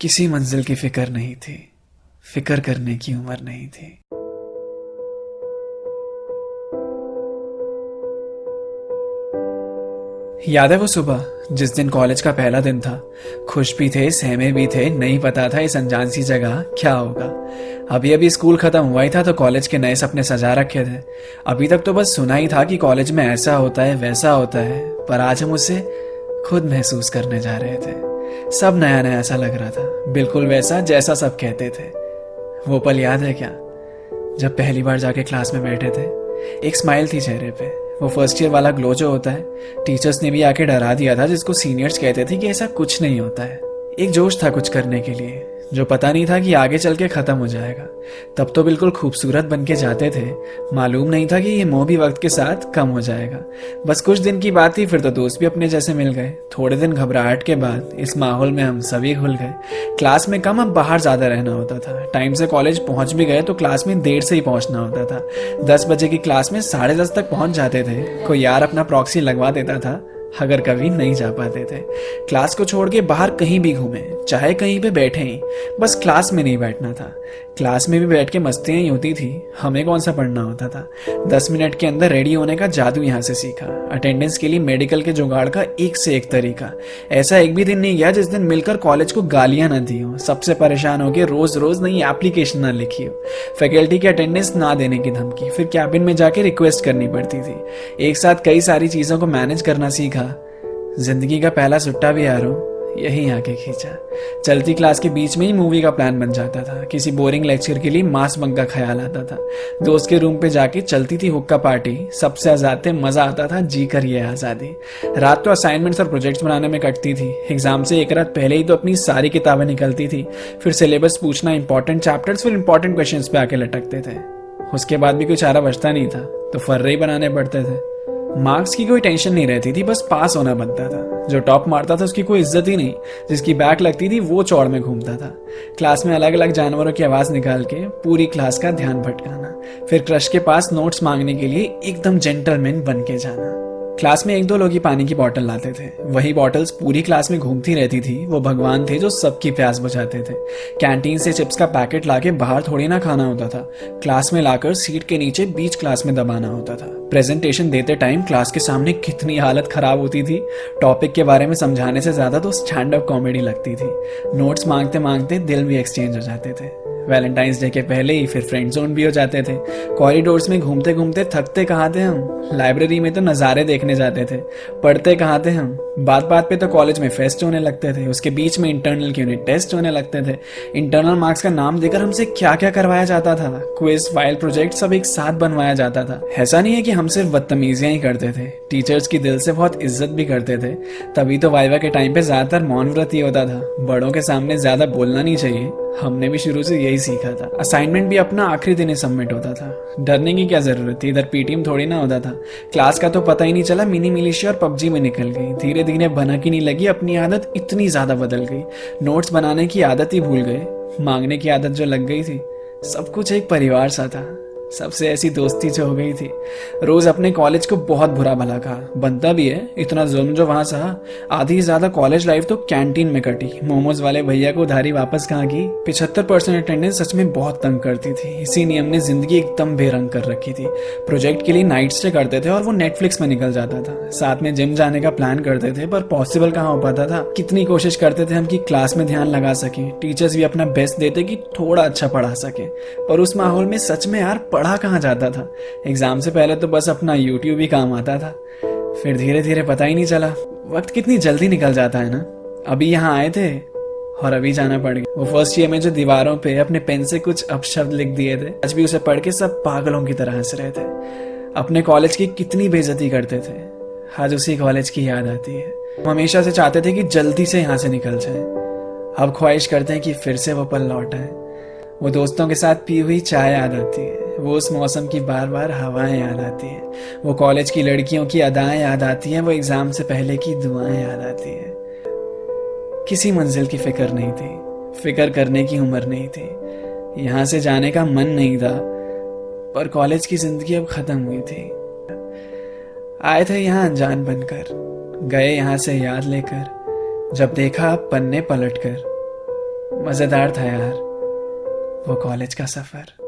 किसी मंजिल की फिक्र नहीं थी, फिक्र करने की उम्र नहीं थी। याद है वो सुबह जिस दिन कॉलेज का पहला दिन था। खुश भी थे, सहमे भी थे, नहीं पता था इस अनजान सी जगह क्या होगा। अभी अभी स्कूल खत्म हुआ ही था तो कॉलेज के नए सपने सजा रखे थे। अभी तक तो बस सुना ही था कि कॉलेज में ऐसा होता है वैसा होता है, पर आज हम उसे खुद महसूस करने जा रहे थे। सब नया नया सा लग रहा था, बिल्कुल वैसा जैसा सब कहते थे। वो पल याद है क्या, जब पहली बार जाके क्लास में बैठे थे? एक स्माइल थी चेहरे पे, वो फर्स्ट ईयर वाला ग्लो जो होता है। टीचर्स ने भी आके डरा दिया था, जिसको सीनियर्स कहते थे कि ऐसा कुछ नहीं होता है। एक जोश था कुछ करने के लिए, जो पता नहीं था कि आगे चल के खत्म हो जाएगा। तब तो बिल्कुल खूबसूरत बन के जाते थे, मालूम नहीं था कि ये मोह भी वक्त के साथ कम हो जाएगा। बस कुछ दिन की बात थी, फिर तो दोस्त भी अपने जैसे मिल गए। थोड़े दिन घबराहट के बाद इस माहौल में हम सभी घुल गए। क्लास में कम, अब बाहर ज्यादा रहना होता था। टाइम से कॉलेज पहुंच भी गए तो क्लास में देर से ही पहुंचना होता था। 10 बजे की क्लास में 10:30 तक पहुंच जाते थे। कोई यार अपना प्रॉक्सी लगवा देता था अगर कभी नहीं जा पाते थे। क्लास को छोड़ के बाहर कहीं भी घूमे, चाहे कहीं पे बैठे ही, बस क्लास में नहीं बैठना था। क्लास में भी बैठ के मस्तियां ही होती थी, हमें कौन सा पढ़ना होता था। 10 मिनट के अंदर रेडी होने का जादू यहाँ से सीखा। अटेंडेंस के लिए मेडिकल के जुगाड़ का एक से एक तरीका। ऐसा एक भी दिन नहीं गया जिस दिन मिलकर कॉलेज को गालियां न दी हो, सबसे परेशान होकर रोज रोज नई एप्लीकेशन ना लिखी हो, फैकल्टी की अटेंडेंस ना देने की धमकी, फिर कैबिन में जाके रिक्वेस्ट करनी पड़ती थी। एक साथ कई सारी चीजों को मैनेज करना सीखा। जिंदगी का पहला सुट्टा भी यारों यही आके खींचा। चलती क्लास के बीच में ही मूवी का प्लान बन जाता था। किसी बोरिंग लेक्चर के लिए मास बंक का ख्याल आता था। दोस्त के रूम पे जाके चलती थी हुक्का पार्टी, सबसे आजाद थे, मजा आता था, जी कर ये आजादी। रात तो असाइनमेंट्स और प्रोजेक्ट्स बनाने में कटती थी। एग्जाम से एक रात पहले ही तो अपनी सारी किताबें निकलती थी। फिर सिलेबस पूछना, इंपॉर्टेंट चैप्टर्स, फिर इंपॉर्टेंट क्वेश्चंस पे आके लटकते थे। उसके बाद भी कुछ चारा बचता नहीं था तो फर्रे ही बनाने पड़ते थे। मार्क्स की कोई टेंशन नहीं रहती थी, बस पास होना बनता था। जो टॉप मारता था उसकी कोई इज्जत ही नहीं, जिसकी बैक लगती थी वो चौड़ में घूमता था। क्लास में अलग अलग जानवरों की आवाज निकाल के पूरी क्लास का ध्यान भटकाना, फिर क्रश के पास नोट्स मांगने के लिए एकदम जेंटलमैन बन के जाना। क्लास में एक दो लोग ही पानी की बोतल लाते थे, वही बॉटल्स पूरी क्लास में घूमती रहती थी। वो भगवान थे जो सबकी प्यास बुझाते थे। कैंटीन से चिप्स का पैकेट लाके बाहर थोड़ी ना खाना होता था, क्लास में लाकर सीट के नीचे बीच क्लास में दबाना होता था। प्रेजेंटेशन देते टाइम क्लास के सामने कितनी हालत खराब होती थी। टॉपिक के बारे में समझाने से ज्यादा तो स्टैंड अप कॉमेडी लगती थी। नोट्स मांगते मांगते दिल भी एक्सचेंज हो जाते थे। वैलेंटाइंस डे के पहले ही फिर फ्रेंड जोन भी हो जाते थे। कॉरिडोर्स में घूमते घूमते थकते कहाँ थे हम, लाइब्रेरी में तो नज़ारे देखने जाते थे। पढ़ते कहाँ थे हम, बात बात पे तो कॉलेज में फेस्ट होने लगते थे। उसके बीच में इंटरनल के यूनिट टेस्ट होने लगते थे। इंटरनल मार्क्स का नाम देकर हमसे क्या क्या करवाया जाता था। क्विज, फाइल, प्रोजेक्ट सब एक साथ बनवाया जाता था। ऐसा नहीं है कि हम सिर्फ बदतमीजियां ही करते थे, टीचर्स की दिल से बहुत इज्जत भी करते थे। तभी तो वाइवा के टाइम पे ज्यादातर मौन व्रत ही होता था। बड़ों के सामने ज्यादा बोलना नहीं चाहिए, हमने भी शुरू से यही सीखा था। असाइनमेंट भी अपना आखिरी दिन ही सबमिट होता था। डरने की क्या जरूरत थी, इधर पीटीएम थोड़ी ना होता था। क्लास का तो पता ही नहीं चला, मिनी मिलिशिया और पबजी में निकल गई। धीरे धीरे भनक ही नहीं लगी, अपनी आदत इतनी ज्यादा बदल गई। नोट्स बनाने की आदत ही भूल गए, मांगने की आदत जो लग गई थी। सब कुछ एक परिवार सा था, सबसे ऐसी दोस्ती जो हो गई थी। रोज अपने कॉलेज को बहुत बुरा भला कहा, बनता भी है, इतना जुल्म जो वहां सहा। आधी से ज्यादा कॉलेज लाइफ तो कैंटीन में कटी। मोमोज वाले भैया को उधारी वापस कहाँ की। 75% अटेंडेंस सच में बहुत तंग करती थी। इसी नियम ने जिंदगी एकदम बेरंग कर रखी थी। प्रोजेक्ट के लिए नाइट स्टे करते थे और वो नेटफ्लिक्स में निकल जाता था। साथ में जिम जाने का प्लान करते थे, पर पॉसिबल कहाँ हो पाता था। कितनी कोशिश करते थे हम कि क्लास में ध्यान लगा सके, टीचर्स भी अपना बेस्ट देते कि थोड़ा अच्छा पढ़ा सके, पर उस माहौल में सच में यार पढ़ा कहाँ जाता था। एग्जाम से पहले तो बस अपना यूट्यूब ही काम आता था। फिर धीरे धीरे पता ही नहीं चला, वक्त कितनी जल्दी निकल जाता है ना। अभी यहाँ आए थे और अभी जाना पड़ गया। वो फर्स्ट ईयर में जो दीवारों पे अपने पेन से कुछ अपशब्द लिख दिए थे, आज भी उसे पढ़ के सब पागलों की तरह हंस रहे थे। अपने कॉलेज की कितनी बेइज्जती करते थे, आज उसी कॉलेज की याद आती है। हम हमेशा से चाहते थे कि जल्दी से यहाँ से निकल जाए, अब ख्वाहिश करते हैं कि फिर से वो पल लौट आए। वो दोस्तों के साथ पी हुई चाय याद आती है, वो उस मौसम की बार बार हवाएं याद आती हैं, वो कॉलेज की लड़कियों की अदाएं याद आती हैं, वो एग्जाम से पहले की दुआएं याद आती हैं। किसी मंजिल की फिक्र नहीं थी, फिक्र करने की उम्र नहीं थी। यहाँ से जाने का मन नहीं था, पर कॉलेज की जिंदगी अब खत्म हुई थी। आए थे यहाँ अनजान बनकर, गए यहाँ से याद लेकर, जब देखा पन्ने पलट कर, मज़ेदार था यार वो कॉलेज का सफ़र।